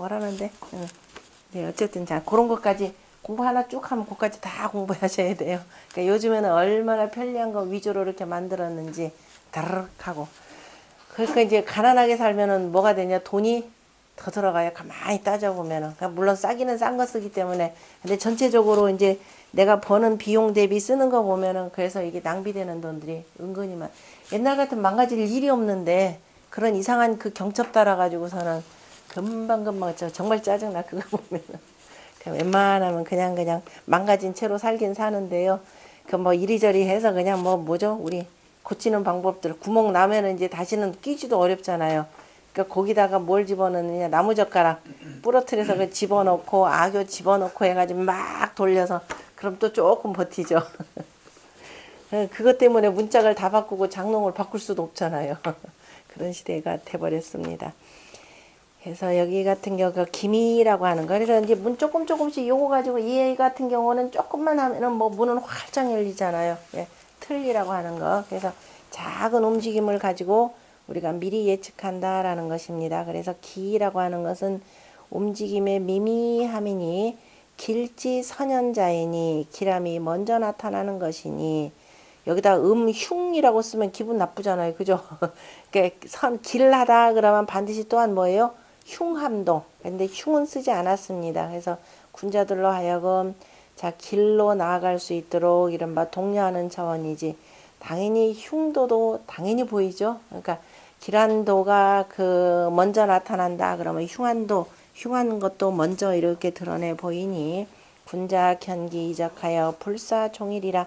생각을 하는데, 네, 어쨌든 자 그런 것까지 공부 하나 쭉 하면 그것까지 다 공부하셔야 돼요. 그러니까 요즘에는 얼마나 편리한 거 위주로 이렇게 만들었는지 다르륵 하고. 그러니까 이제 가난하게 살면은 뭐가 되냐? 돈이 더 들어가요. 가만히 따져보면은. 그러니까 물론 싸기는 싼 거 쓰기 때문에. 근데 전체적으로 이제 내가 버는 비용 대비 쓰는 거 보면은 그래서 이게 낭비되는 돈들이 은근히 옛날 같은 망가질 일이 없는데 그런 이상한 그 경첩 따라가지고서는 금방금방 정말 짜증나 그거 보면은. 웬만하면 그냥 망가진 채로 살긴 사는데요. 그 뭐 이리저리 해서 그냥 뭐 뭐죠? 우리 고치는 방법들 구멍 나면은 이제 다시는 끼지도 어렵잖아요. 그러니까 거기다가 뭘 집어넣느냐 나무젓가락 부러뜨려서 그 집어넣고 악교 집어넣고 해가지고 막 돌려서 그럼 또 조금 버티죠. 그것 때문에 문짝을 다 바꾸고 장롱을 바꿀 수도 없잖아요. 그런 시대가 돼버렸습니다. 그래서 여기 같은 경우 그 기미라고 하는 거. 그래서 이제 문 조금씩 요거 가지고 이 같은 경우는 조금만 하면은 뭐 문은 활짝 열리잖아요. 예, 틀리라고 하는 거. 그래서 작은 움직임을 가지고 우리가 미리 예측한다라는 것입니다. 그래서 기라고 하는 것은 움직임의 미미함이니 길지 선현자이니 기람이 먼저 나타나는 것이니 여기다 흉이라고 쓰면 기분 나쁘잖아요. 그죠? 그러니까 길하다 그러면 반드시 또한 뭐예요? 흉함도. 근데 흉은 쓰지 않았습니다. 그래서 군자들로 하여금 자 길로 나아갈 수 있도록 이른바 독려하는 차원이지. 당연히 흉도도 당연히 보이죠. 그러니까 길한도가 그 먼저 나타난다 그러면 흉한 것도 먼저 이렇게 드러내 보이니 군자 견기 이적하여 불사종일이라.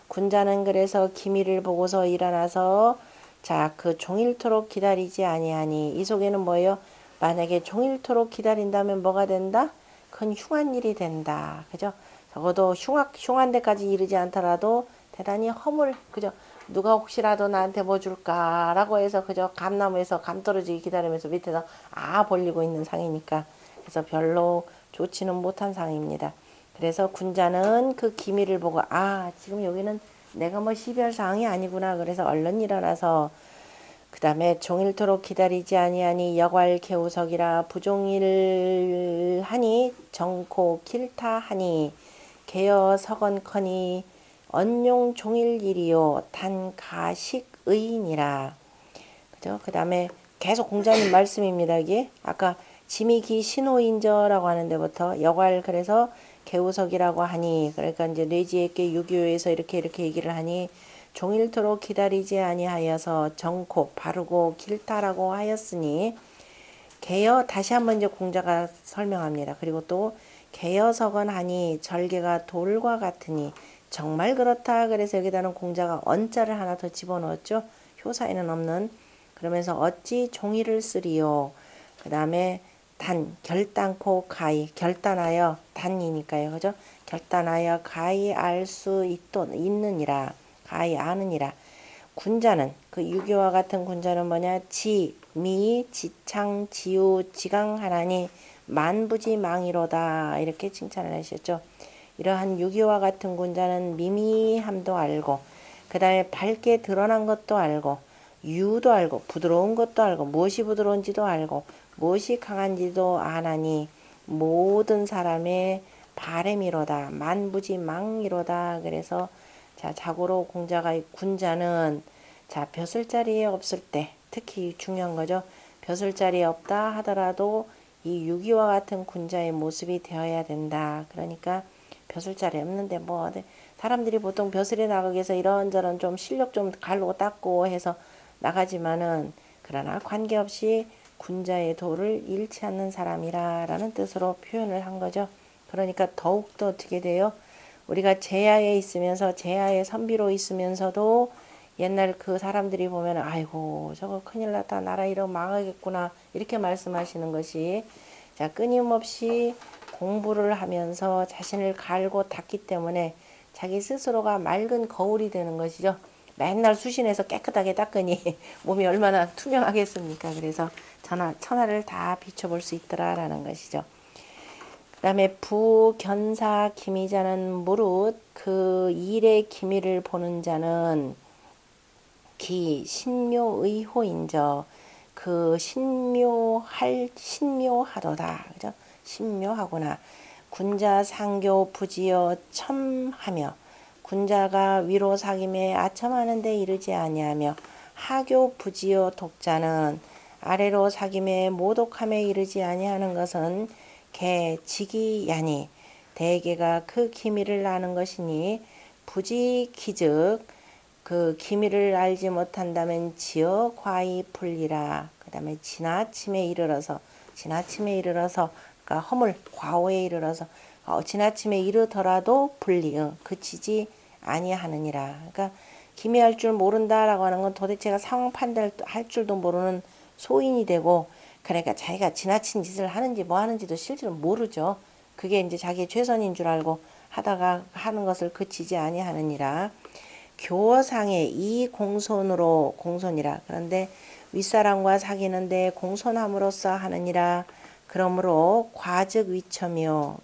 군자는 그래서 기미를 보고서 일어나서 자 그 종일토록 기다리지 아니하니 이 속에는 뭐예요? 만약에 종일토록 기다린다면 뭐가 된다? 그건 흉한 일이 된다. 그죠? 적어도 흉한 데까지 이르지 않더라도 대단히 허물, 그죠? 누가 혹시라도 나한테 뭐 줄까라고 해서 그저 감나무에서 감 떨어지기 기다리면서 밑에서 벌리고 있는 상이니까. 그래서 별로 좋지는 못한 상입니다. 그래서 군자는 그 기미를 보고 지금 여기는 내가 뭐 시별사항이 아니구나. 그래서 얼른 일어나서 그 다음에 종일토록 기다리지 아니하니 여괄 개우석이라 부종일하니 정코 길타하니 개여 석언커니 언용 종일일이요 단가식의인이라. 그죠? 그 다음에 계속 공자님 말씀입니다. 이게 아까 지미기 신호인저라고 하는 데부터 여괄 그래서 개우석이라고 하니 그러니까 이제 뇌지에게 유교에서 이렇게 얘기를 하니 종일토록 기다리지 아니하여서 정코 바르고 길다라고 하였으니 개여 다시 한번 이제 공자가 설명합니다. 그리고 또 개여석은 하니 절개가 돌과 같으니 정말 그렇다. 그래서 여기다는 공자가 언자를 하나 더 집어넣었죠. 효사에는 없는. 그러면서 어찌 종이를 쓰리요. 그 다음에 단 결단코 가히 결단하여 단이니까요. 그죠? 결단하여 가히 알 수 있느니라. 가히 아느니라. 군자는 그 유교와 같은 군자는 뭐냐? 지, 미, 지창, 지우, 지강하나니 만부지망이로다. 이렇게 칭찬을 하셨죠. 이러한 유교와 같은 군자는 미미함도 알고 그 다음에 밝게 드러난 것도 알고 유도 알고 부드러운 것도 알고 무엇이 부드러운지도 알고 무엇이 강한지도 아나니 모든 사람의 바램이로다. 만부지망이로다. 그래서 자 자고로 공자가 군자는 자 벼슬자리에 없을 때 특히 중요한 거죠. 벼슬자리에 없다 하더라도 이 유기와 같은 군자의 모습이 되어야 된다. 그러니까 벼슬자리 없는데 뭐 사람들이 보통 벼슬에 나가기 위해서 이런저런 좀 실력 좀 갈고 닦고 해서 나가지만은 그러나 관계없이 군자의 도를 잃지 않는 사람이라는 뜻으로 표현을 한 거죠. 그러니까 더욱더 어떻게 돼요? 우리가 제야에 있으면서 제야의 선비로 있으면서도 옛날 그 사람들이 보면 아이고 저거 큰일 났다 나라 이러면 망하겠구나 이렇게 말씀하시는 것이 자 끊임없이 공부를 하면서 자신을 갈고 닦기 때문에 자기 스스로가 맑은 거울이 되는 것이죠. 맨날 수신해서 깨끗하게 닦으니 몸이 얼마나 투명하겠습니까. 그래서 천하를 다 비춰볼 수 있더라라는 것이죠. 그 다음에 부견사 기미자는 무릇 그 일의 기미를 보는 자는 기 신묘의호인저 그 신묘하도다. 그죠? 신묘하구나. 군자 상교 부지어 첨하며 군자가 위로 사김에 아첨하는데 이르지 아니하며 하교 부지어 독자는 아래로 사김에 모독함에 이르지 아니하는 것은 개 직이야니 대개가 그 기미를 아는 것이니 부지 기즉 그 기미를 알지 못한다면 지어 과히 풀리라. 그 다음에 지나침에 이르러서 그러니까 허물 과오에 이르러서 지나침에 이르더라도 불리 그치지 아니하느니라. 그러니까 기미할 줄 모른다라고 하는 건 도대체가 상황 판단할 줄도 모르는 소인이 되고, 그러니까 자기가 지나친 짓을 하는지 뭐 하는지도 실제로 모르죠. 그게 이제 자기의 최선인 줄 알고 하다가 하는 것을 그치지 아니하느니라. 교어상에 이 공손이라. 그런데 윗사람과 사귀는데 공손함으로써 하느니라. 그러므로 과즉 위첨이요.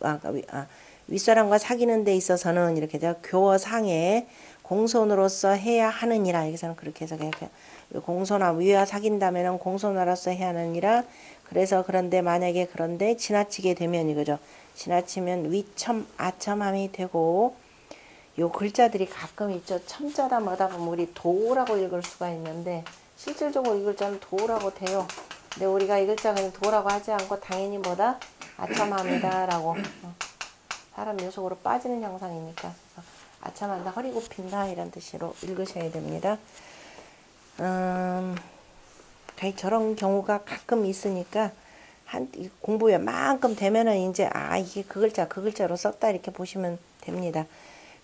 윗사람과 사귀는 데 있어서는 이렇게 교어상에 공손으로서 해야 하느니라. 여기서는 그렇게 해석해요. 공손함 위와 사귄다면은 공손으로서 해야 하느니라. 그래서 그런데 만약에 그런데 지나치게 되면 이거죠. 지나치면 위첨 아첨함이 되고, 요 글자들이 가끔 있죠. 첨자다 뭐다 보면 우리 도라고 읽을 수가 있는데 실질적으로 이 글자는 도라고 돼요. 근데 우리가 이 글자 그냥 도라고 하지 않고 당연히 뭐다? 아첨합니다 라고 사람 묘속으로 빠지는 형상이니까 아첨한다, 허리 굽힌다 이런 뜻으로 읽으셔야 됩니다. 저런 경우가 가끔 있으니까 공부에 만큼 되면은 이제 이게 그 글자로 썼다 이렇게 보시면 됩니다.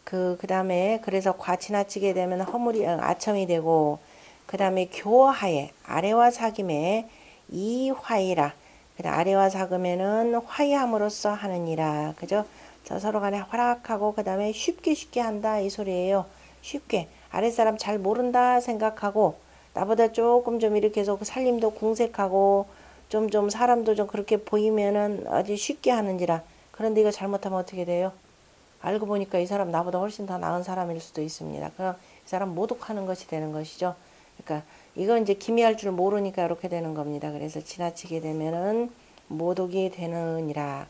그 다음에 그래서 지나치게 되면 허물이 아첨이 되고, 그 다음에 교하에 아래와 사김에 이화이라. 아래와 사금에는 화이함으로써 하느니라. 그죠? 서로 간에 허락하고 그 다음에 쉽게 한다 이 소리예요. 쉽게 아랫사람 잘 모른다 생각하고 나보다 조금 좀 이렇게 해서 살림도 궁색하고 좀 사람도 좀 그렇게 보이면은 아주 쉽게 하는지라. 그런데 이거 잘못하면 어떻게 돼요? 알고 보니까 이 사람 나보다 훨씬 더 나은 사람일 수도 있습니다. 그럼 이 사람 모독하는 것이 되는 것이죠. 그러니까 이건 이제 기미할 줄 모르니까 이렇게 되는 겁니다. 그래서 지나치게 되면은 모독이 되느니라.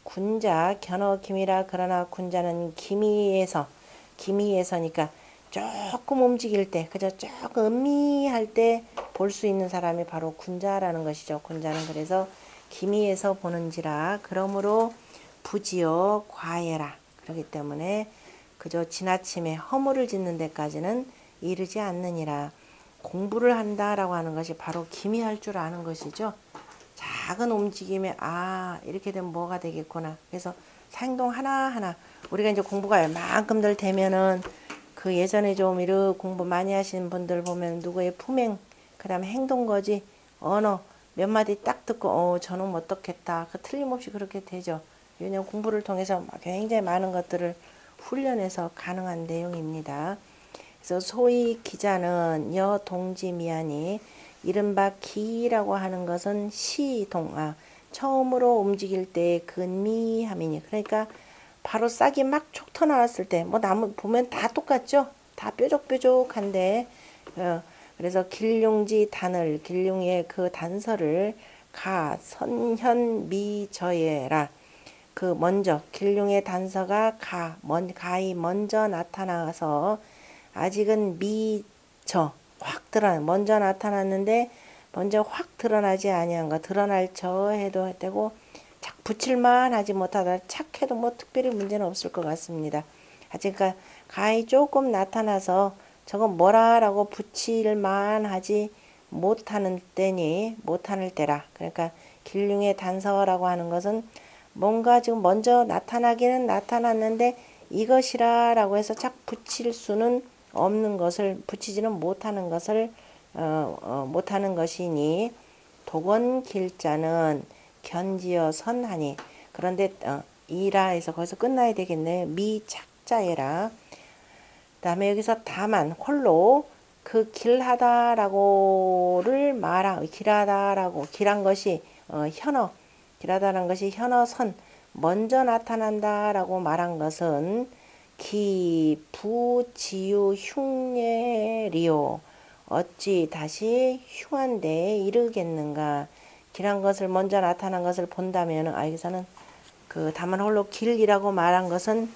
군자 견어 기미라. 그러나 군자는 기미에서니까 조금 움직일 때, 그저 조금 음미할 때 볼 수 있는 사람이 바로 군자라는 것이죠. 군자는 그래서 기미에서 보는지라. 그러므로 부지어 과해라. 그렇기 때문에 그저 지나침에 허물을 짓는 데까지는 이르지 않느니라. 공부를 한다라고 하는 것이 바로 기미할 줄 아는 것이죠. 작은 움직임에 이렇게 되면 뭐가 되겠구나. 그래서 행동 하나하나 우리가 이제 공부가 얼만큼들 되면은 그 예전에 좀 이렇게 공부 많이 하신 분들 보면 누구의 품행, 그 다음에 행동거지, 언어 몇 마디 딱 듣고 저놈 어떻겠다. 틀림없이 그렇게 되죠. 왜냐하면 공부를 통해서 굉장히 많은 것들을 훈련해서 가능한 내용입니다. 그래서 소위 기자는 여동지미하니 이른바 기라고 하는 것은 처음으로 움직일 때의 근미함이니. 그러니까 바로 싹이 막 촉 터나왔을 때 나무 보면 다 똑같죠. 다 뾰족뾰족한데 그래서 길룡지 단을 길룡의 그 단서를 선현미저예라. 먼저 길룡의 단서가 가히 먼저 나타나서 아직은 먼저 나타났는데 먼저 확 드러나지 아니한 거, 드러날 해도 되고 붙일만 하지 못하다 착해도 특별히 문제는 없을 것 같습니다. 아직 가히 조금 나타나서 저건 뭐라라고 붙일만 하지 못하는 때라. 그러니까 길룡의 단서라고 하는 것은 뭔가 지금 먼저 나타나기는 나타났는데 이것이라 라고 해서 붙일 수는 없는 것을, 붙이지는 못하는 것을 못하는 것이니 독원 길자는 견지어 선하니. 그런데 이라 해서 거기서 끝나야 되겠네. 미착자에라. 그 다음에 여기서 다만 홀로 그 길하다라고를 길한 것이 길하다는 것이 현어선 먼저 나타난다라고 말한 것은 기부지유 흉예리요 어찌 다시 흉한 데에 이르겠는가. 길한 것을 먼저 나타난 것을 본다면 여기서는 그 다만 홀로 길이라고 말한 것은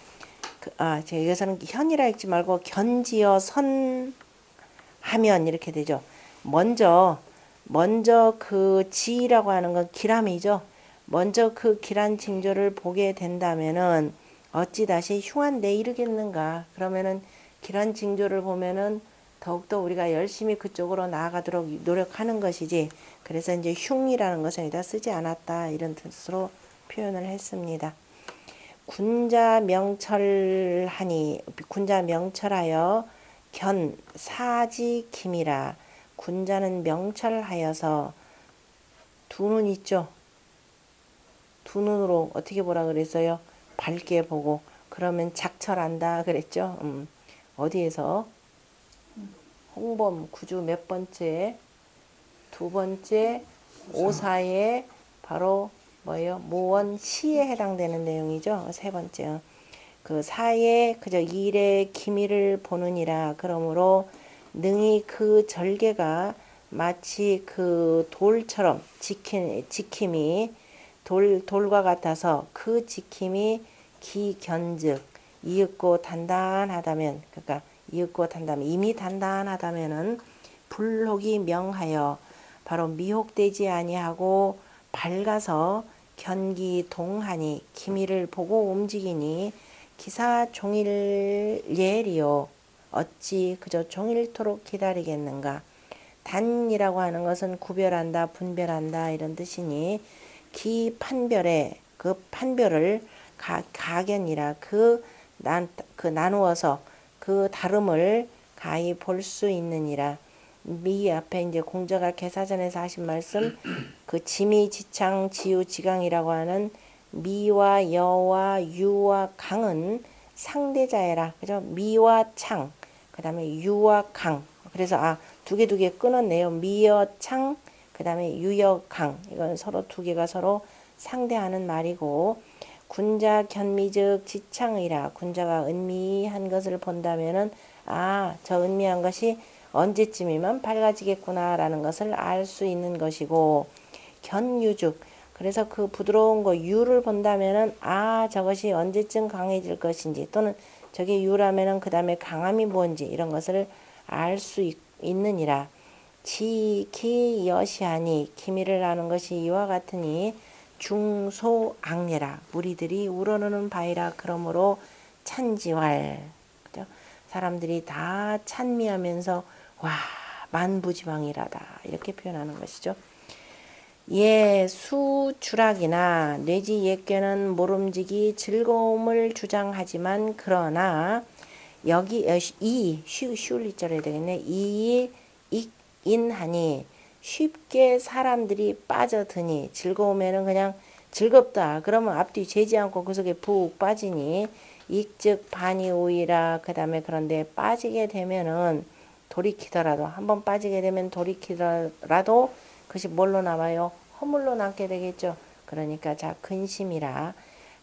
여기서는 현이라 읽지 말고 견지어 선 하면 이렇게 되죠. 먼저 그 지라고 하는 건 길함이죠. 먼저 그 길한 징조를 보게 된다면은 어찌 다시 흉한 데 이르겠는가. 그러면은 길한 징조를 보면은 더욱더 우리가 열심히 그쪽으로 나아가도록 노력하는 것이지. 그래서 이제 흉이라는 것은 여기다 쓰지 않았다 이런 뜻으로 표현을 했습니다. 군자 명철하여 견 사지 김이라. 군자는 명철하여서 두 눈 있죠. 두 눈으로 어떻게 보라 그랬어요? 밝게 보고. 그러면 작철한다 그랬죠. 어디에서? 홍범 구주 몇 번째? 두 번째 오사에 바로 뭐예요? 모원 시에 해당되는 내용이죠. 세 번째. 그 사에 그저 일의 기미를 보느니라. 그러므로 능히 그 절개가 마치 그 돌처럼 지킴이 돌과 같아서 그 지킴이 기견즉 이윽고 단단하다면, 그러니까 이윽고 단단하면 이미 단단하다면은 불혹이 명하여 바로 미혹되지 아니하고 밝아서 견기 동하니 기미를 보고 움직이니 기사 종일 예리요 어찌 그저 종일토록 기다리겠는가. 단이라고 하는 것은 구별한다, 분별한다 이런 뜻이니 기 판별에 그 판별을 가견이라 그 나누어서 그 다름을 가히 볼 수 있느니라. 미 앞에 이제 공자가 개사전에서 하신 말씀 그 지미 지창 지유 지강이라고 하는 미와 여와 유와 강은 상대자애라. 그죠? 미와 창, 그 다음에 유와 강. 그래서 두 개 끊었네요. 미여 창, 그 다음에 유여 강. 이건 서로 두 개가 서로 상대하는 말이고, 군자 견미즉 지창이라. 군자가 은미한 것을 본다면은 저 은미한 것이 언제쯤이면 밝아지겠구나 라는 것을 알 수 있는 것이고, 견유죽 그래서 그 부드러운 거 유를 본다면은 저것이 언제쯤 강해질 것인지, 또는 저게 유라면은 그 다음에 강함이 뭔지 이런 것을 알 수 있느니라. 지기 여시하니 기미를 아는 것이 이와 같으니 중소악례라. 무리들이 우러르는 바이라. 그러므로 찬지왈. 그죠? 사람들이 다 찬미하면서 와 만부지방이라다 이렇게 표현하는 것이죠. 예 수주락이나 뇌지 옛괴는 모름지기 즐거움을 주장하지만 그러나 여기 쉬울 리자로 되겠네. 이 인하니 쉽게 사람들이 빠져드니 즐거우면은 그냥 즐겁다 그러면 앞뒤 재지 않고 그 속에 푹 빠지니 익즉 반이오이라. 그 다음에 그런데 빠지게 되면은 돌이키더라도 한번 빠지게 되면 돌이키더라도 그것이 뭘로 남아요? 허물로 남게 되겠죠. 그러니까 자 근심이라.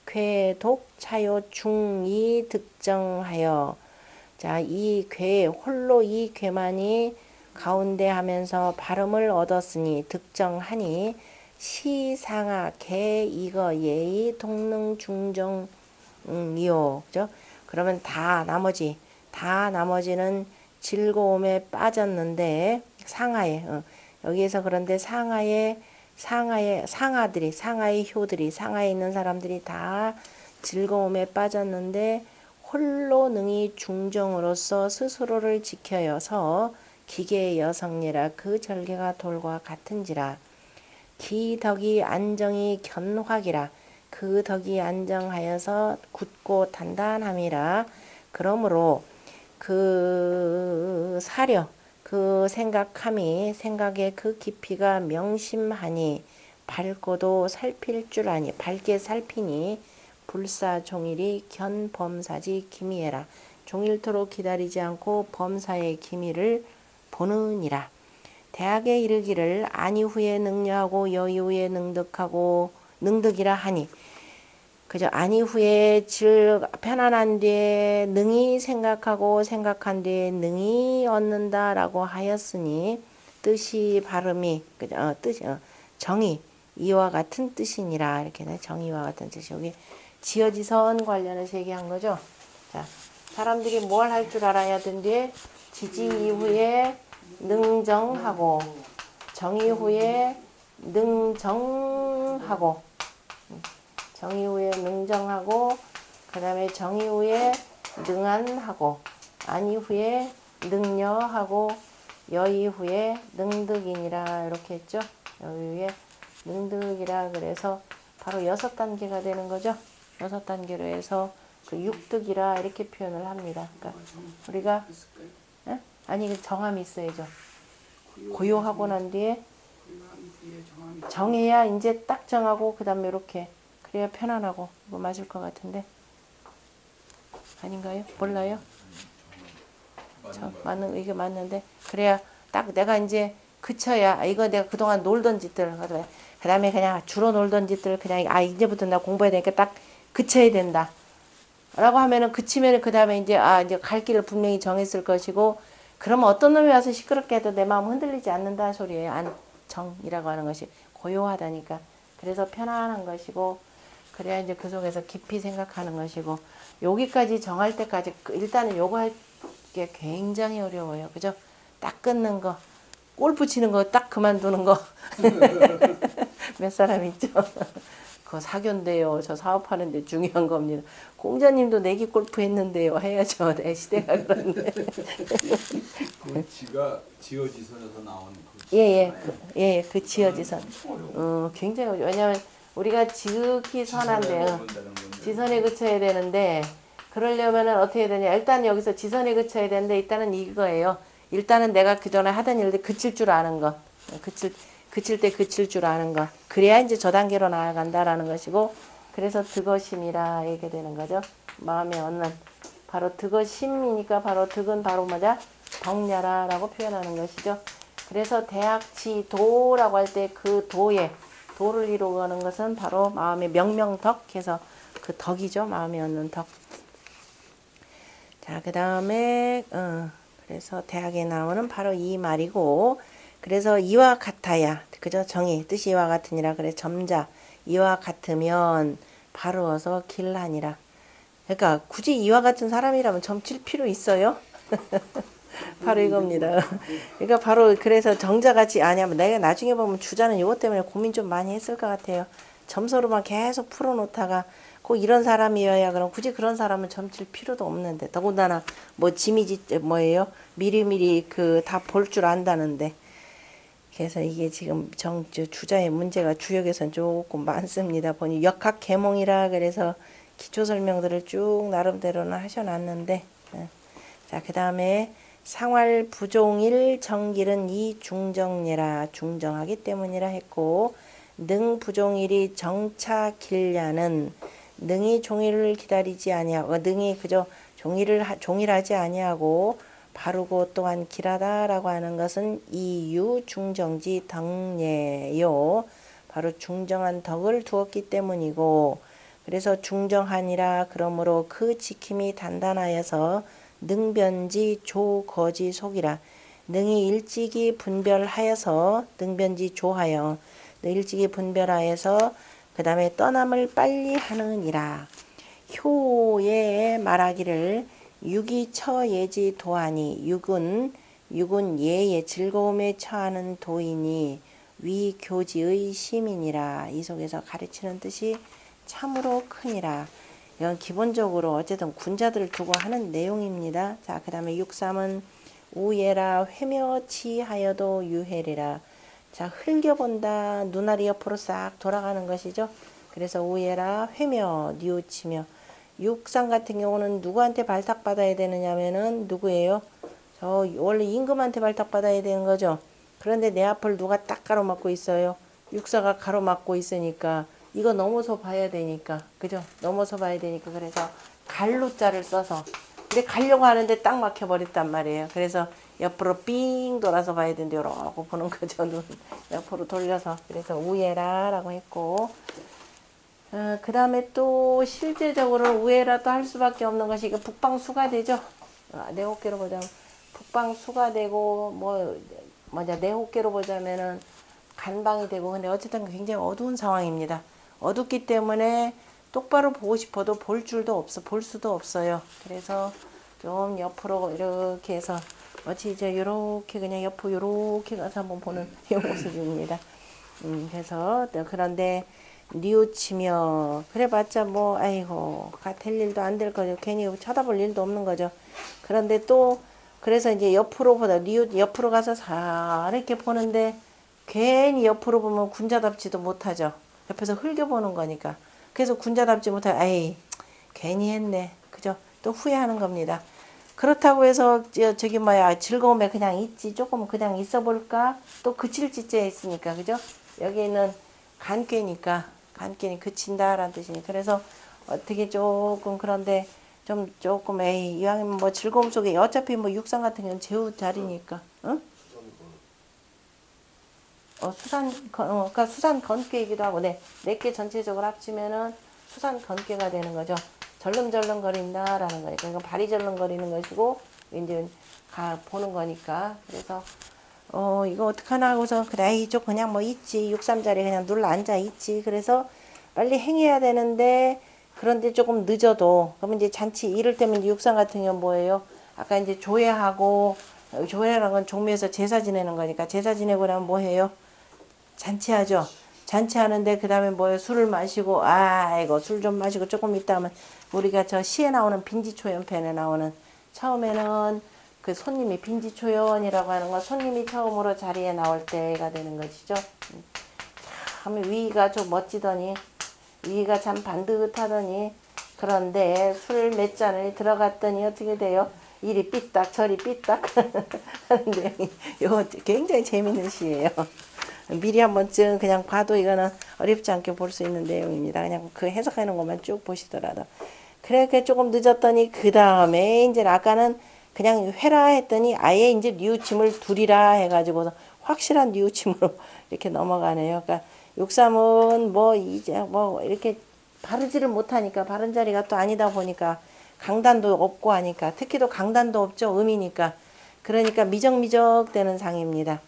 쾌독 차요 중이 득정하여. 자 이 괴 홀로 이 괴만이 가운데 하면서 발음을 얻었으니 득정하니 시상하 개 이거 예의 동능 중정 이요. 그죠? 그러면 다 나머지는 즐거움에 빠졌는데 상하에 여기에서 그런데 상하의 효들이 상하에 있는 사람들이 다 즐거움에 빠졌는데 홀로 능히 중정으로서 스스로를 지켜여서 기계의 여성이라. 그 절개가 돌과 같은지라. 기덕이 안정이 견확이라. 그 덕이 안정하여서 굳고 단단함이라. 그러므로 그 사려 그 생각의 그 깊이가 명심하니 밝고도 살필 줄 아니. 밝게 살피니 불사 종일이 견범사지 기미해라. 종일토록 기다리지 않고 범사의 기미를 보느니라. 대학에 이르기를 아니 후에 능려하고 여이 후에 능득이라 하니. 그죠? 아니 후에 즉 편안한 뒤에 능히 생각하고 생각한 뒤에 능히 얻는다라고 하였으니 뜻이 발음이 그죠? 뜻이 정의 이와 같은 뜻이니라 이렇게 돼. 정의와 같은 뜻이 여기 지어지선 관련해서 얘기한 거죠. 자, 사람들이 뭘 할 줄 알아야 된뒤 지지 이후에 능정하고 정의 후에 능정하고 정의 후에 능정하고 그 다음에 정의 후에 능안하고 아니 후에 능려하고 여의 후에 능득이니라 이렇게 했죠. 여의 후에 능득이라 그래서 바로 6단계가 되는 거죠. 6단계로 해서 그 육득이라 이렇게 표현을 합니다. 그러니까 우리가 아니 정함이 있어야죠. 고요하고 난 뒤에 정해야 이제 딱 정하고 그 다음에 이렇게 그래야 편안하고 이거 맞을 것 같은데 아닌가요? 몰라요? 맞는 이게 맞는데 그래야 딱 내가 이제 그쳐야 이거 내가 그동안 놀던 짓들 그 다음에 그냥 주로 놀던 짓들 그냥 이제부터 나 공부해야 되니까 딱 그쳐야 된다 라고 하면은 그치면은 그 다음에 이제 이제 갈 길을 분명히 정했을 것이고 그러면 어떤 놈이 와서 시끄럽게 해도 내 마음 흔들리지 않는다 소리예요. 안정이라고 하는 것이 고요하다니까. 그래서 편안한 것이고 그래야 이제 그 속에서 깊이 생각하는 것이고 여기까지 정할 때까지 일단은 요거 할 게 굉장히 어려워요. 그죠? 딱 끊는 거 골프 치는 거 딱 그만두는 거 몇 사람 있죠? 그거 사교인데요. 저 사업하는데 중요한 겁니다. 공자님도 내기 골프 했는데요. 해야죠. 내 시대가 그런데. 그 지가 지어지선에서 나온 그 지어지선. 굉장히 왜냐면 우리가 지극히 선한데요. 지선에 그쳐야 되는데 그러려면은 어떻게 해야 되냐. 일단 여기서 지선에 그쳐야 되는데 일단은 이거예요. 일단은 내가 그전에 하던 일들 그칠 줄 아는 거. 그칠 때 그칠 줄 아는 거. 그래야 이제 저 단계로 나아간다라는 것이고 그래서 득어심이라 이렇게 되는 거죠. 마음에 얻는 바로 득어심이니까 바로 득은 바로 뭐냐? 덕냐라라고 표현하는 것이죠. 그래서 대학지도라고 할 때 그 도를 이루어가는 것은 바로 마음의 명명덕해서 그 덕이죠. 마음에 얻는 덕. 자, 그 다음에 그래서 대학에 나오는 바로 이 말이고 그래서 이와 같아야 그죠? 정의 뜻이 이와 같으니라 그래 점자 이와 같으면 바로 어서 길하니라. 그러니까 굳이 이와 같은 사람이라면 점칠 필요 있어요? 바로 이겁니다. 그러니까 바로 그래서 정자같이 아니면 내가 나중에 보면 주자는 이것 때문에 고민 좀 많이 했을 것 같아요. 점수로만 계속 풀어놓다가 꼭 이런 사람이어야 그럼 굳이 그런 사람은 점칠 필요도 없는데 더군다나 뭐 지미지 뭐예요? 미리미리 그 다 볼 줄 안다는데 그래서 이게 지금 주자의 문제가 주역에서는 조금 많습니다. 보니 역학개몽이라 그래서 기초 설명들을 쭉 나름대로는 하셔놨는데 자 그 다음에 상활 부종일 정길은 이 중정례라 중정하기 때문이라 했고 능 부종일이 정차 길냐는 능이 종일을 기다리지 아니하고 능이 그저 종일하지 아니하고 바르고 또한 길하다라고 하는 것은 이유 중정지 덕례요. 바로 중정한 덕을 두었기 때문이고 그래서 중정하니라 그러므로 그 지킴이 단단하여서 능변지 조거지 속이라. 능이 일찍이 분별하여서 능변지 조하여 일찍이 분별하여서 그 다음에 떠남을 빨리 하느니라. 효에 말하기를 육이 처예지 도하니 육은 예의 즐거움에 처하는 도이니 위교지의 심이니라. 이 속에서 가르치는 뜻이 참으로 크니라. 이건 기본적으로 어쨌든 군자들을 두고 하는 내용입니다. 자, 그 다음에 6.3은 우예라 회며치하여도 유해리라. 자, 흘겨본다. 눈알이 옆으로 싹 돌아가는 것이죠. 그래서 우예라 회며 뉘우치며 육상 같은 경우는 누구한테 발탁받아야 되느냐면은 누구예요? 저 원래 임금한테 발탁받아야 되는 거죠. 그런데 내 앞을 누가 딱 가로막고 있어요. 육사가 가로막고 있으니까 이거 넘어서 봐야 되니까 그죠? 넘어서 봐야 되니까 그래서 갈로자를 써서 근데 가려고 하는데 딱 막혀버렸단 말이에요. 그래서 옆으로 삥 돌아서 봐야 되는데 이러고 보는 거죠. 눈 옆으로 돌려서. 그래서 우예라라고 했고 그 다음에 또 실제적으로 우회라도 할 수밖에 없는 것이 이게 북방수가 되죠. 내호계로 보자면 북방수가 되고 내호계로 보자면은 간방이 되고, 근데 어쨌든 굉장히 어두운 상황입니다. 어둡기 때문에 똑바로 보고 싶어도 볼 줄도 없어, 볼 수도 없어요. 그래서 좀 옆으로 이렇게 해서 어찌 이제 이렇게 그냥 옆으로 이렇게 가서 한번 보는 이 모습입니다. 그래서 그런데 뉘우치며 그래봤자 뭐 아이고 될 일도 안 될 거죠. 괜히 쳐다볼 일도 없는 거죠. 그런데 또 그래서 이제 옆으로 보다 옆으로 가서 사 이렇게 보는데 괜히 옆으로 보면 군자답지도 못하죠. 옆에서 흘겨보는 거니까. 그래서 군자답지 못하고 아이 괜히 했네. 그죠? 또 후회하는 겁니다. 그렇다고 해서 저기 뭐야 즐거움에 그냥 있지 조금 그냥 있어 볼까? 또 그칠 지째 있으니까 그죠? 여기는 간꾀니까 간꾀니 그친다라는 뜻이니. 그래서 어떻게 조금 그런데 좀 조금 에이 이왕이면 뭐 즐거움 속에 어차피 뭐 육상 같은 경우는 제후 자리니까 응? 그러니까 수산 건꾀이기도 하고, 네 개 전체적으로 합치면은 수산 건꾀가 되는 거죠. 절름절름거린다라는 거니까 이건 발이 절름거리는 것이고 이제 보는 거니까. 그래서 이거 어떡하나 하고서 그래 이쪽 그냥 뭐 있지 63자리 그냥 눌러 앉아 있지. 그래서 빨리 행해야 되는데 그런데 조금 늦어도 그러면 이제 잔치 이를테면 육상 같은 경우 뭐예요? 아까 이제 조회하고 조회라는 건 종묘에서 제사 지내는 거니까 제사 지내고 나면 뭐 해요? 잔치하죠. 잔치하는데 그 다음에 뭐예요? 술을 마시고 아이고 술 좀 마시고 조금 있다 하면 우리가 저 시에 나오는 빈지초연편에 나오는 처음에는 그 손님이 빈지초연이라고 하는 건 손님이 처음으로 자리에 나올 때가 되는 것이죠. 참 위가 좀 멋지더니 위가 참 반듯하더니 그런데 술 몇 잔을 들어갔더니 어떻게 돼요? 이리 삐딱 저리 삐딱 하는데 이거 굉장히 재밌는 시예요. 미리 한 번쯤 그냥 봐도 이거는 어렵지 않게 볼 수 있는 내용입니다. 그냥 그 해석하는 것만 쭉 보시더라도. 그래, 조금 늦었더니, 그 다음에, 이제 아까는 그냥 회라 했더니 아예 이제 뉘우침을 두리라 해가지고 확실한 뉘우침으로 이렇게 넘어가네요. 그러니까 육삼은 뭐 이제 뭐 이렇게 바르지를 못하니까 바른 자리가 또 아니다 보니까 강단도 없고 하니까 특히 또 강단도 없죠. 음이니까. 그러니까 미적미적 되는 상입니다.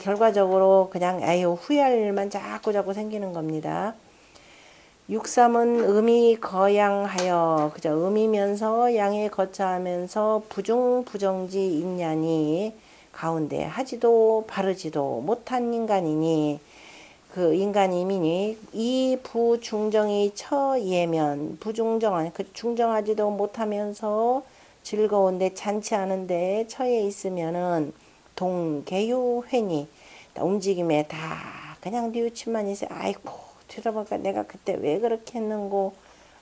결과적으로 그냥 아유 후회할 일만 자꾸 생기는 겁니다. 육삼은 음이 거양하여 그저 음이면서 양에 거처하면서 부중부정지 인냐니 가운데 하지도 바르지도 못한 인간이니 그 인간이미니 이 부중정이 처예면 부중정한 그 중정하지도 못하면서 즐거운데 잔치하는데 처해 있으면은 동계유회니 움직임에 다 그냥 뉘우침만 있어요. 아이고 들어보니까 내가 그때 왜 그렇게 했는고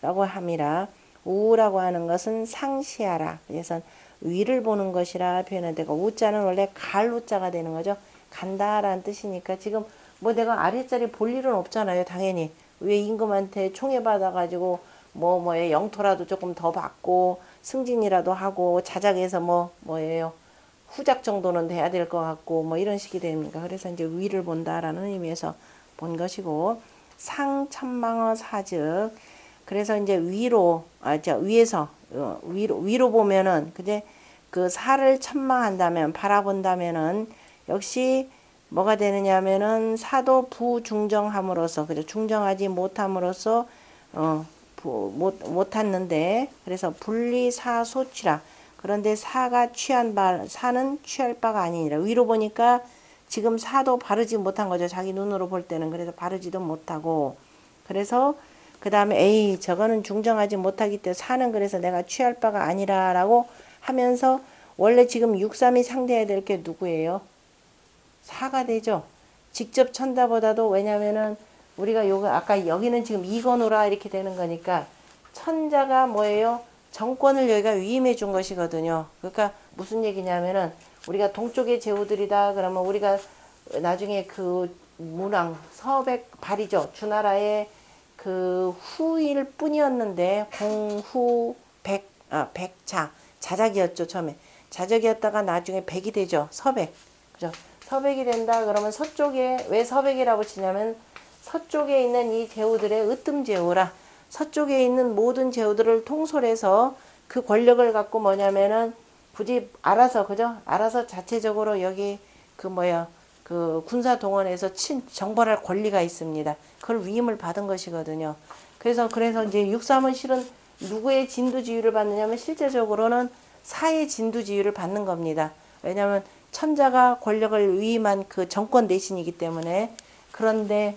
라고 함이라. 우라고 하는 것은 상시하라. 그래서 위를 보는 것이라 표현되고 우자는 원래 갈 우자가 되는 거죠. 간다라는 뜻이니까 지금 뭐 내가 아랫자리 볼 일은 없잖아요. 당연히 왜 임금한테 총애 받아가지고 뭐에 영토라도 조금 더 받고 승진이라도 하고 자작해서 뭐예요. 후작 정도는 돼야 될 것 같고 뭐 이런 식이 됩니까. 그래서 이제 위를 본다라는 의미에서 본 것이고 상천망어 사즉 그래서 이제 위로 위에서 위로 보면은 그제 그 사를 천망한다면 바라본다면은 역시 뭐가 되느냐면은 사도 부중정함으로써 그죠 중정하지 못함으로써 못했는데 그래서 분리사소취라. 그런데 사가 취한 바 사는 취할 바가 아니니라. 위로 보니까 지금 사도 바르지 못한 거죠. 자기 눈으로 볼 때는. 그래서 바르지도 못하고 그래서 그 다음에 에이 저거는 중정하지 못하기 때문에 사는 그래서 내가 취할 바가 아니라 라고 하면서 원래 지금 육삼이 상대해야 될 게 누구예요? 사가 되죠. 직접 천자보다도 왜냐면은 우리가 요거 아까 여기는 지금 이건우라 이렇게 되는 거니까 천자가 뭐예요? 정권을 여기가 위임해 준 것이거든요. 그러니까 무슨 얘기냐면은 우리가 동쪽의 제후들이다 그러면 우리가 나중에 그 문왕 서백 발이죠. 주나라의 그 후일 뿐이었는데 공후 백차 자작이었죠. 처음에 자작이었다가 나중에 백이 되죠. 서백 그죠. 서백이 된다 그러면 서쪽에 왜 서백이라고 치냐면 서쪽에 있는 이 제후들의 으뜸제후라. 서쪽에 있는 모든 제후들을 통솔해서 그 권력을 갖고 뭐냐면은 굳이 알아서 그죠? 알아서 자체적으로 여기 그 뭐야 그 군사 동원해서 정벌할 권리가 있습니다. 그걸 위임을 받은 것이거든요. 그래서 이제 육삼은 실은 누구의 진두지휘를 받느냐면 실제적으로는 사의 진두지휘를 받는 겁니다. 왜냐하면 천자가 권력을 위임한 그 정권 대신이기 때문에. 그런데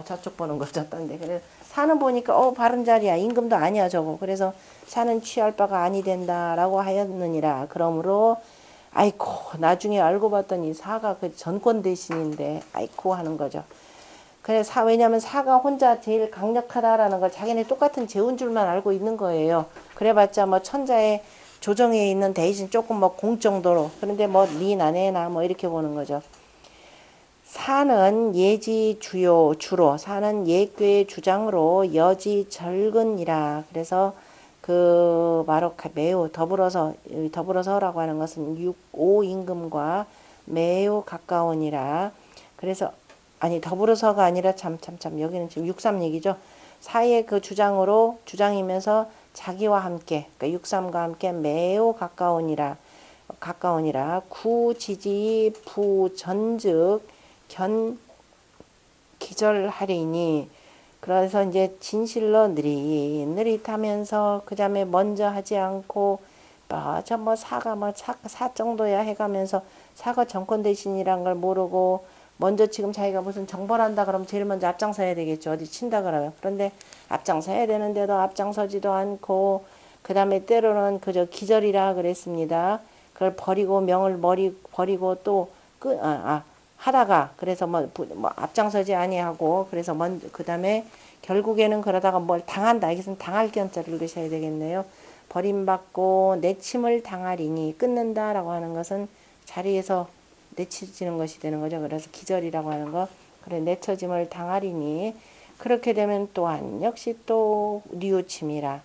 저쪽 보는 거죠. 딴데. 그래서 사는 보니까 바른 자리야. 임금도 아니야 저거. 그래서 사는 취할 바가 아니 된다라고 하였느니라. 그러므로 아이고 나중에 알고 봤더니 사가 그 전권 대신인데 아이고 하는 거죠. 그래서 왜냐하면 사가 혼자 제일 강력하다라는 걸 자기네 똑같은 제운 줄만 알고 있는 거예요. 그래봤자 뭐 천자의 조정에 있는 대신 조금 뭐 공 정도로. 그런데 뭐 니나 내나 뭐 이렇게 보는 거죠. 사는 예지 주로 사는 예괴의 주장으로 여지 절근이라. 그래서 그 바로 매우 더불어서라고 하는 것은 6오 임금과 매우 가까우니라. 그래서 아니 더불어서가 아니라 참 여기는 지금 6.3 얘기죠. 사의 그 주장이면서 자기와 함께 그러니까 6.3과 함께 매우 가까우니라. 구지지 부전즉 기절하리니. 그래서 이제 진실로 느릿하면서 그 다음에 먼저 하지 않고 사 정도야 해가면서 사가 정권 대신이란 걸 모르고 먼저 지금 자기가 무슨 정벌한다 그러면 제일 먼저 앞장서야 되겠죠. 어디 친다 그러면. 그런데 앞장서야 되는데도 앞장서지도 않고 그 다음에 때로는 그저 기절이라 그랬습니다. 그걸 버리고 명을 버리고 또 하다가 그래서 뭐 앞장서지 아니하고 그래서 그 다음에 결국에는 그러다가 뭘 당한다. 이것은 당할 겸자를 읽으셔야 되겠네요. 버림받고 내침을 당하리니. 끊는다라고 하는 것은 자리에서 내쳐지는 것이 되는 거죠. 그래서 기절이라고 하는 거. 그래 내쳐짐을 당하리니. 그렇게 되면 또한 역시 또 뉘우침이라.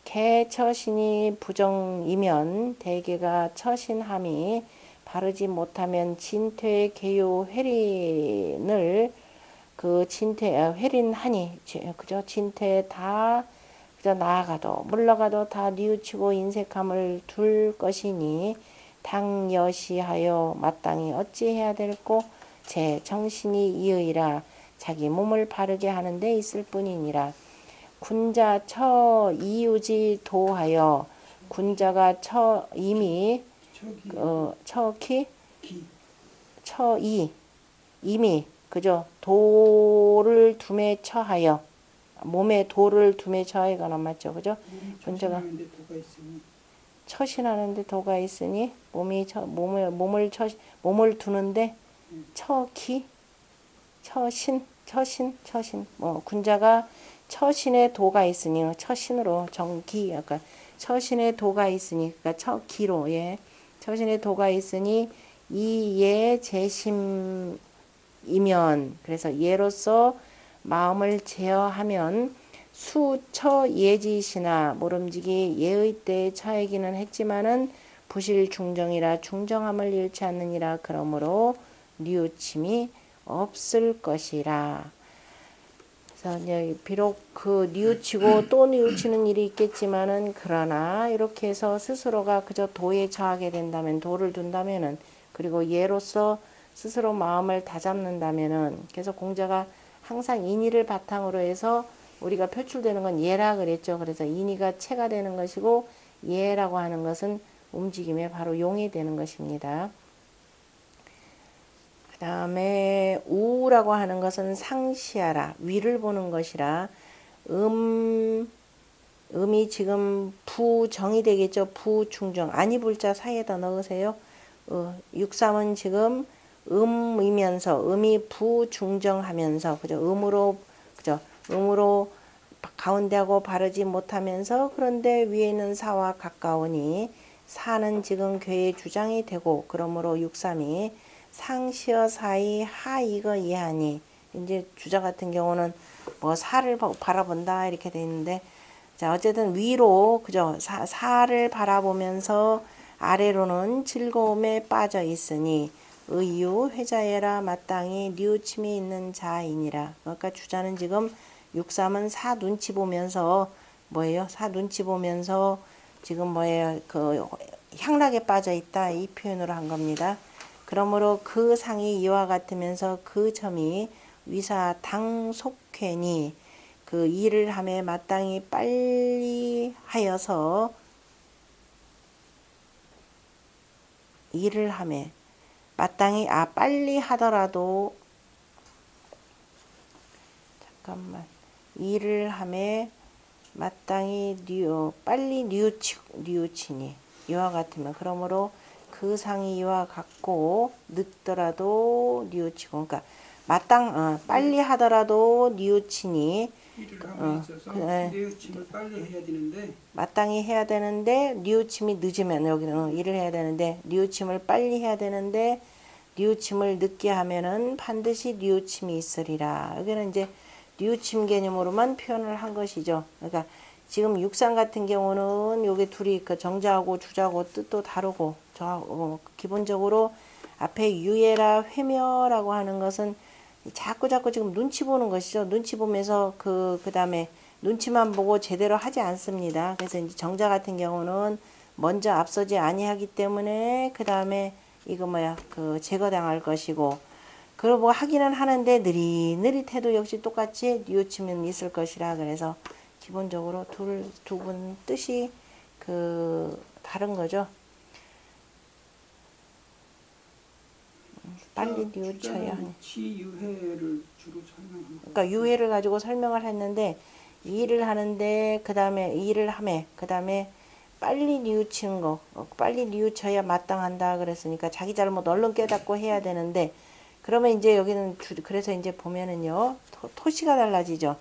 개처신이 부정이면 대개가 처신함이 바르지 못하면 진퇴 개요 회린을 회린하니 그저 진퇴 다 그저 나아가도 물러가도 다 뉘우치고 인색함을 둘 것이니 당여시하여 마땅히 어찌해야 될꼬 제 정신이 이의라. 자기 몸을 바르게 하는 데 있을 뿐이니라. 군자 처 이유지 도하여 군자가 이미 이미 그죠 돌을 둠에 처하여 몸에 돌을 둠에 처하여가 맞죠 그죠. 군자가 처신하는데 도가 있으니 몸을 두는데 처신 군자가 처신의 도가 있으니 처신으로 정기 약간 처신의 도가 있으니 그러니까 처기로 처신의 도가 있으니 이예 재심이면 그래서 예로서 마음을 제어하면 수처 예지시나 모름지기 예의 때에 처하기는 했지만은 부실 중정이라 중정함을 잃지 않느니라. 그러므로 뉘우침이 없을 것이라. 그래서 비록 그 뉘우치고 또 뉘우치는 일이 있겠지만은 그러나 이렇게 해서 스스로가 그저 도에 처하게 된다면 도를 둔다면은 그리고 예로서 스스로 마음을 다잡는다면은 그래서 공자가 항상 인의를 바탕으로 해서 우리가 표출되는 건 예라 그랬죠. 그래서 인의가 체가 되는 것이고 예라고 하는 것은 움직임에 바로 용이 되는 것입니다. 그 다음에 우라고 하는 것은 상시하라. 위를 보는 것이라. 음이 지금 부정이 되겠죠. 부중정. 아니 불자 사이에다 넣으세요. 6.3은 지금 음이면서 음이 부중정하면서 그죠. 음으로 가운데하고 바르지 못하면서 그런데 위에 있는 사와 가까우니 사는 지금 괴의 주장이 되고 그러므로 6.3이 상시어 사이 하이거 이하니 이제 주자 같은 경우는 뭐 사를 바라본다 이렇게 돼 있는데 자 어쨌든 위로 그죠 사를 바라보면서 아래로는 즐거움에 빠져 있으니 의유 회자해라 마땅히 뉘우침이 있는 자이니라. 그러니까 주자는 지금 6.3은 사 눈치 보면서 뭐예요? 사 눈치 보면서 지금 뭐예요? 그 향락에 빠져 있다 이 표현으로 한 겁니다. 그러므로 그 상이 이와 같으면서 그 점이 위사 당속회니 그 일을 함에 마땅히 빨리 하여서 일을 함에 마땅히 빨리 하더라도 잠깐만 일을 함에 마땅히 빨리 뉘우치니 이와 같으면 그러므로 그 상이 이와 같고 늦더라도 뉘우치고 그러니까 빨리 하더라도 뉘우치니 일을 하고 있어서 뉘우침을 빨리 해야 되는데 마땅히 해야 되는데 뉘우침이 늦으면 여기는 일을 해야 되는데 뉘우침을 빨리 해야 되는데 뉘우침을 늦게 하면은 반드시 뉘우침이 있으리라. 여기는 이제 뉘우침 개념으로만 표현을 한 것이죠. 그러니까 지금 육상 같은 경우는 여기 둘이 그 정자하고 주자하고 뜻도 다르고 기본적으로 앞에 유예라 회묘라고 하는 것은 자꾸 지금 눈치 보는 것이죠. 눈치 보면서 그다음에 눈치만 보고 제대로 하지 않습니다. 그래서 이제 정자 같은 경우는 먼저 앞서지 아니하기 때문에 그다음에 이거 그 제거당할 것이고 그러고 하기는 하는데 느릿느릿해도 역시 똑같이 뉘우침은 있을 것이라. 그래서 기본적으로 두 분 뜻이 다른 거죠. 빨리 뉘우쳐야 하니. 치유해를 주로 설명합니다. 그러니까 유해를 가지고 설명을 했는데 일을 하는데 그다음에 일을 함에 그다음에 빨리 뉘우치는 거 빨리 뉘우쳐야 마땅한다 그랬으니까 자기 잘못 얼른 깨닫고 해야 되는데 그러면 이제 여기는 그래서 이제 보면은요 토시가 달라지죠.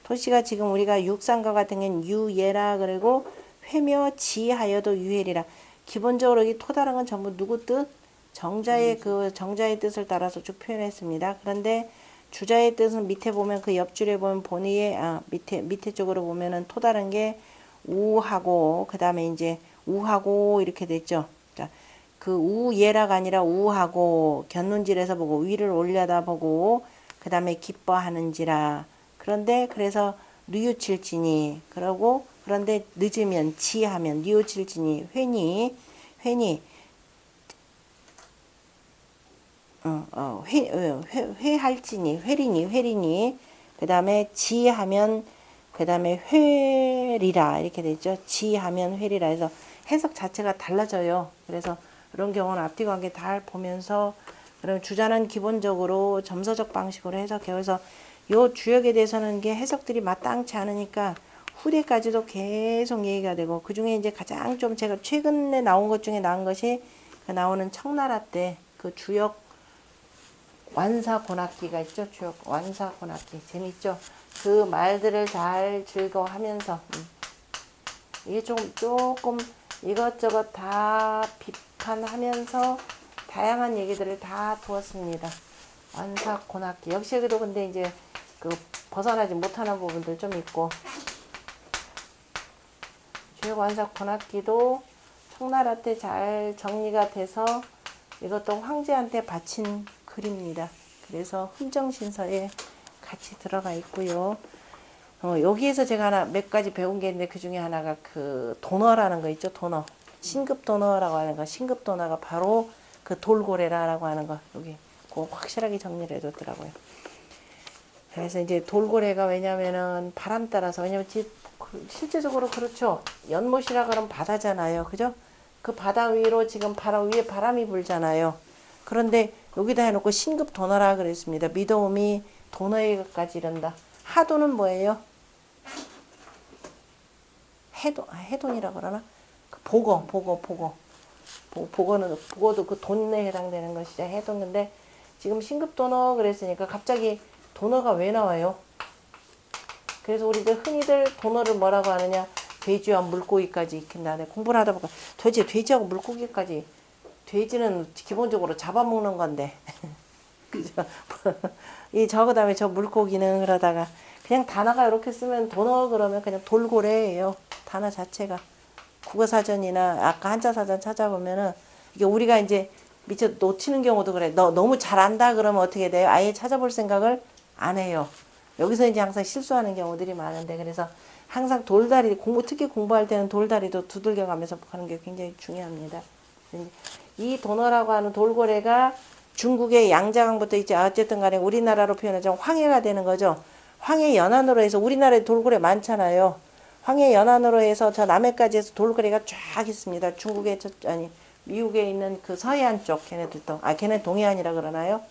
토시가 지금 우리가 육상과 같은 경우는 유예라 그리고 회며 지하여도 유해리라. 기본적으로 여기 토다른 건 전부 누구 뜻? 정자의 정자의 뜻을 따라서 쭉 표현했습니다. 그런데 주자의 뜻은 밑에 보면 그 옆줄에 보면 본의에 밑에 쪽으로 보면은 토다른 게 우하고 그다음에 이제 우하고 이렇게 됐죠. 그러니까 그 우예라가 아니라 우하고 견눈질에서 보고 위를 올려다 보고 그다음에 기뻐하는지라. 그런데 그래서 뉘우칠지니 그러고 그런데 늦으면 지하면 뉘우칠지니 회니 회할지니 회리니 그 다음에 지하면 그 다음에 회리라 이렇게 되죠. 지하면 회리라 해서 해석 자체가 달라져요. 그래서 그런 경우는 앞뒤 관계 다 보면서 그럼 주자는 기본적으로 점서적 방식으로 해석해요. 그래서 요 주역에 대해서는 게 해석들이 마땅치 않으니까 후대까지도 계속 얘기가 되고 그 중에 이제 가장 좀 제가 최근에 나온 것 중에 나온 것이 나오는 청나라 때 그 주역 완사곤악기가 있죠. 주역 완사곤악기 재밌죠. 그 말들을 잘 즐거워하면서 이게 조금 이것저것 다 비판하면서 다양한 얘기들을 다 두었습니다. 완사곤악기 역시 여기도 근데 이제 벗어나지 못하는 부분들 좀 있고 주역 완사곤악기도 청나라 때 잘 정리가 돼서 이것도 황제한테 바친 글입니다. 그래서 흥정신서에 같이 들어가 있고요. 여기에서 제가 하나 몇 가지 배운 게 있는데 그 중에 하나가 그 도너라는 거 있죠. 도너. 신급도너라고 하는 거. 신급도너가 바로 그 돌고래라고 하는 거. 여기 그거 확실하게 정리를 해줬더라고요. 그래서 이제 돌고래가 왜냐면은 바람 따라서 왜냐면 실제적으로 그렇죠. 연못이라 그러면 바다잖아요. 그죠? 그 바다 위로 지금 위에 바람이 불잖아요. 그런데 여기다 해놓고 신급 도너라 그랬습니다. 미도움이 도너에까지 이른다. 하도는 뭐예요? 해돈이라 그러나? 그 복어도 그 돈에 해당되는 것이죠. 해돈. 근데 지금 신급 도너 그랬으니까 갑자기 도너가 왜 나와요? 그래서 우리들 흔히들 도너를 뭐라고 하느냐? 돼지와 물고기까지 익힌다. 공부를 하다 보니까 도대체 돼지하고 물고기까지 돼지는 기본적으로 잡아먹는 건데 그죠? 저 다음에 저 물고기는 그러다가 그냥 단어가 이렇게 쓰면 도너 그러면 그냥 돌고래예요. 단어 자체가 국어사전이나 아까 한자사전 찾아보면은 이게 우리가 이제 미처 놓치는 경우도 그래. 너 너무 잘한다 그러면 어떻게 돼요? 아예 찾아볼 생각을 안 해요. 여기서 이제 항상 실수하는 경우들이 많은데, 그래서 항상 돌다리 특히 공부할 때는 돌다리도 두들겨 가면서 하는 게 굉장히 중요합니다. 이 도너라고 하는 돌고래가 중국의 양자강부터 이제 어쨌든 간에 우리나라로 표현하자면 황해가 되는 거죠. 황해 연안으로 해서 우리나라에 돌고래 많잖아요. 황해 연안으로 해서 저 남해까지 해서 돌고래가 쫙 있습니다. 중국에 미국에 있는 그 서해안 쪽 걔네들도 걔네 동해안이라 그러나요?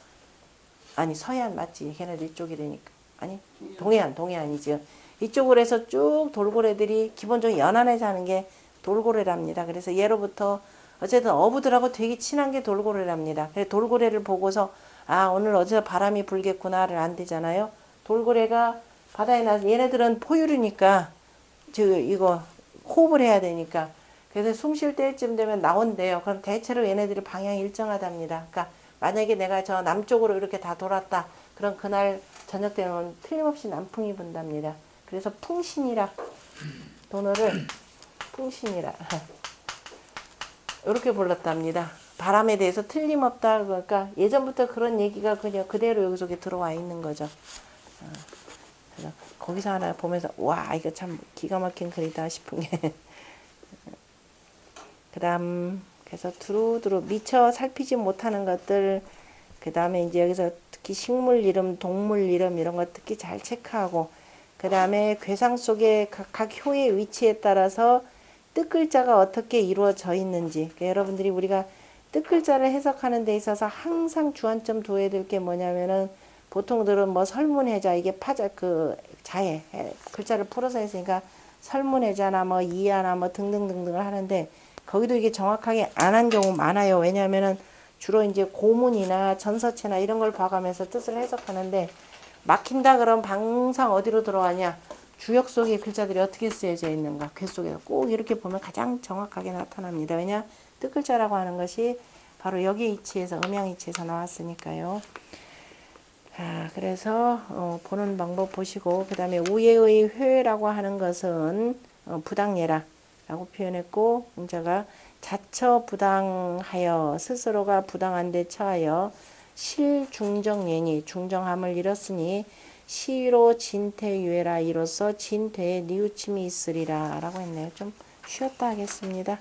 아니 서해안 맞지? 걔네들 이쪽이라니까. 아니 동해안이죠. 이쪽으로 해서 쭉 돌고래들이 기본적으로 연안에 사는 게 돌고래랍니다. 그래서 예로부터 어쨌든 어부들하고 되게 친한 게 돌고래랍니다. 그래서 돌고래를 보고서 오늘 어디서 바람이 불겠구나를 안 되잖아요. 돌고래가 바다에 나서 얘네들은 포유류니까 이거 호흡을 해야 되니까, 그래서 숨 쉴 때쯤 되면 나온대요. 그럼 대체로 얘네들이 방향이 일정하답니다. 그러니까 만약에 내가 저 남쪽으로 이렇게 다 돌았다. 그럼 그날 저녁 되면 틀림없이 남풍이 분답니다. 그래서 풍신이라 도너를 풍신이라 이렇게 불렀답니다. 바람에 대해서 틀림없다. 그러니까 예전부터 그런 얘기가 그냥 그대로 여기 속에 들어와 있는 거죠. 그래서 거기서 하나 보면서 와 이거 참 기가 막힌 글이다 싶은 게 그 다음 그래서 두루두루 미처 살피지 못하는 것들, 그 다음에 이제 여기서 특히 식물 이름, 동물 이름 이런 거 특히 잘 체크하고, 그 다음에 괴상 속에 각 효의 위치에 따라서 뜻글자가 어떻게 이루어져 있는지, 그러니까 여러분들이 우리가 뜻글자를 해석하는 데 있어서 항상 주안점 둬야 될 게 뭐냐면은, 보통들은 뭐 설문해자, 이게 자해 글자를 풀어서 했으니까 설문해자나 뭐 이하나 뭐 등등등등을 하는데, 거기도 이게 정확하게 안 한 경우 많아요. 왜냐하면은 주로 이제 고문이나 전서체나 이런 걸 봐가면서 뜻을 해석하는데, 막힌다 그러면 항상 어디로 들어가냐, 주역 속의 글자들이 어떻게 쓰여져 있는가, 글 속에서 꼭 이렇게 보면 가장 정확하게 나타납니다. 왜냐, 뜻글자라고 하는 것이 바로 여기 위치에서, 음양 위치에서 나왔으니까요. 그래서 보는 방법 보시고, 그 다음에 우예의 회라고 하는 것은 부당예라 라고 표현했고, 공자가 자처부당하여 스스로가 부당한 데 처하여 실중정예니 중정함을 잃었으니 시로 진퇴유예라 이로써 진퇴에 뉘우침이 있으리라 라고 했네요. 좀 쉬었다 하겠습니다.